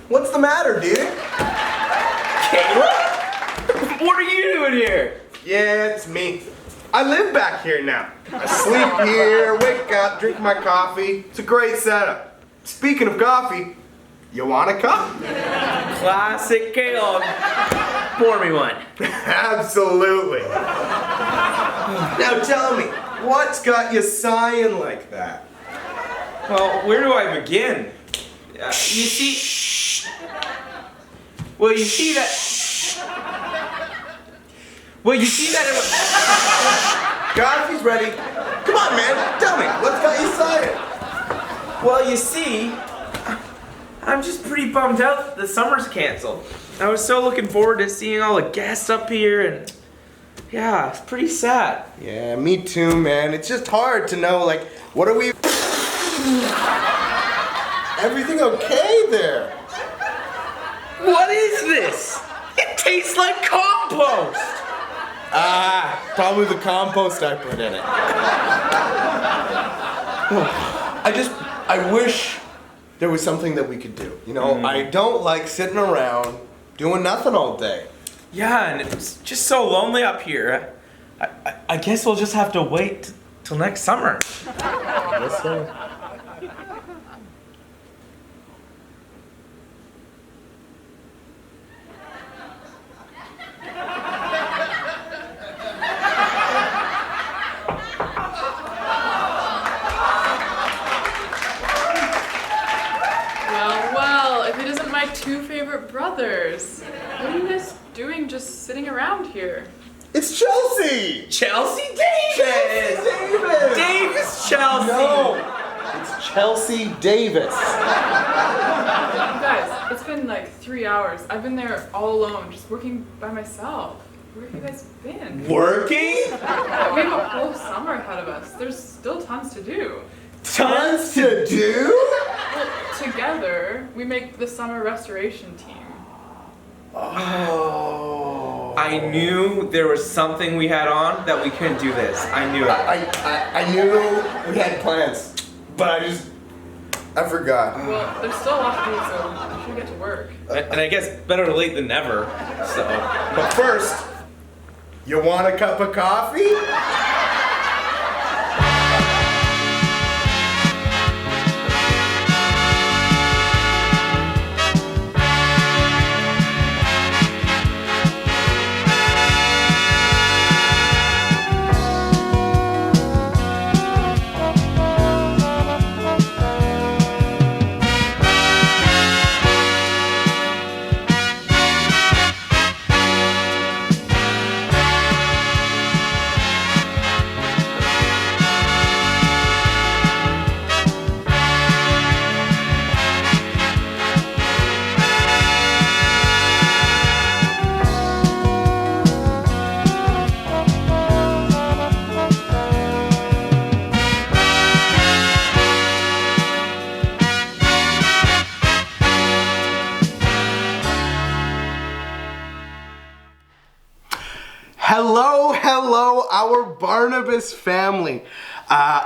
What's the matter, dude? Caleb? What are you doing here? Yeah, it's me. I live back here now. I sleep here, wake up, drink my coffee. It's a great setup. Speaking of coffee, you want a cup? Classic Caleb. Pour me one. Absolutely. Now tell me, what's got you sighing like that? Well, where do I begin? You see... Well, you see that... Well, you see that it was... Coffee's ready. Come on, man. Tell me, what's got you sighing? Well, you see... I'm just pretty bummed out that the summer's canceled. I was so looking forward to seeing all the guests up here and... Yeah, it's pretty sad. Yeah, me too, man. It's just hard to know, like, what are we... Everything okay there? What is this? It tastes like compost! Probably the compost I put in it. I wish there was something that we could do. You know, I don't like sitting around doing nothing all day. Yeah, and it's just so lonely up here. I guess we'll just have to wait till next summer. I guess so. Two favorite brothers. What are you guys doing just sitting around here? It's Chelsea! Chelsea Davis! Chelsea Davis! Davis Chelsea! No! It's Chelsea Davis. You guys, it's been like 3 hours. I've been there all alone, just working by myself. Where have you guys been? Working? Yeah, we have a whole summer ahead of us. There's still tons to do. Tons to do? Well, together, we make the summer restoration team. Oh. I knew there was something we had on that we couldn't do this. I knew it. I knew we had plans, but I forgot. Well, there's still a lot to do, so we should get to work. And I guess better late than never, so. But first, you want a cup of coffee? Hello, our Barnabas family.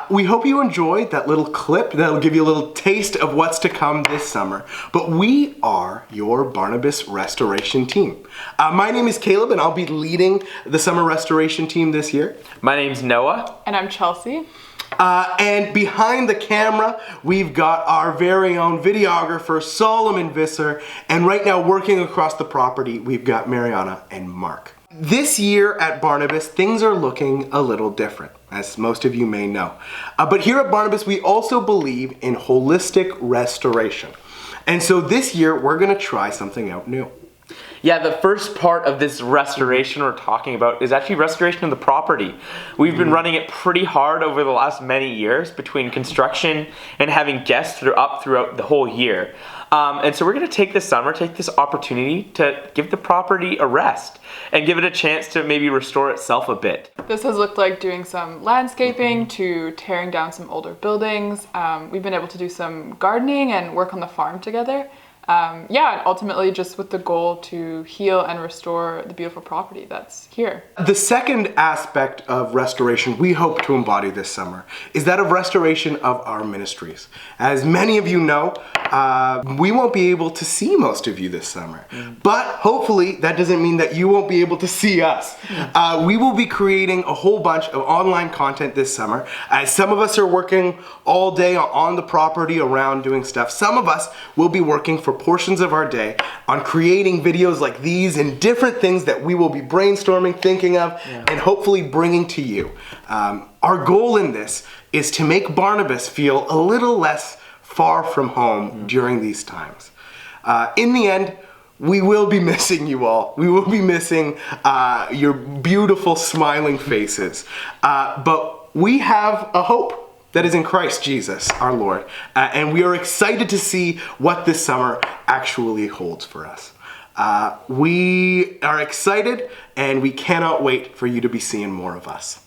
We hope you enjoyed that little clip that'll give you a little taste of what's to come this summer. But we are your Barnabas restoration team. My name is Caleb and I'll be leading the summer restoration team this year. My name's Noah. And I'm Chelsea. And behind the camera, we've got our very own videographer, Solomon Visser. And right now, working across the property, we've got Mariana and Mark. This year at Barnabas, things are looking a little different, as most of you may know. But here at Barnabas, we also believe in holistic restoration. And so this year, we're gonna try something out new. Yeah, the first part of this restoration we're talking about is actually restoration of the property. We've been running it pretty hard over the last many years between construction and having guests throughout the whole year. And so we're going to take this summer, take this opportunity to give the property a rest and give it a chance to maybe restore itself a bit. This has looked like doing some landscaping to tearing down some older buildings. We've been able to do some gardening and work on the farm together. Yeah, and ultimately just with the goal to heal and restore the beautiful property that's here. The second aspect of restoration we hope to embody this summer is that of restoration of our ministries. As many of you know, we won't be able to see most of you this summer, but hopefully that doesn't mean that you won't be able to see us. We will be creating a whole bunch of online content this summer. Some of us are working all day on the property around doing stuff. Some of us will be working for portions of our day on creating videos like these and different things that we will be brainstorming, thinking of, and hopefully bringing to you. Our goal in this is to make Barnabas feel a little less far from home during these times. In the end, we will be missing you all. We will be missing your beautiful smiling faces. But we have a hope that is in Christ Jesus, our Lord. And we are excited to see what this summer actually holds for us. We are excited and we cannot wait for you to be seeing more of us.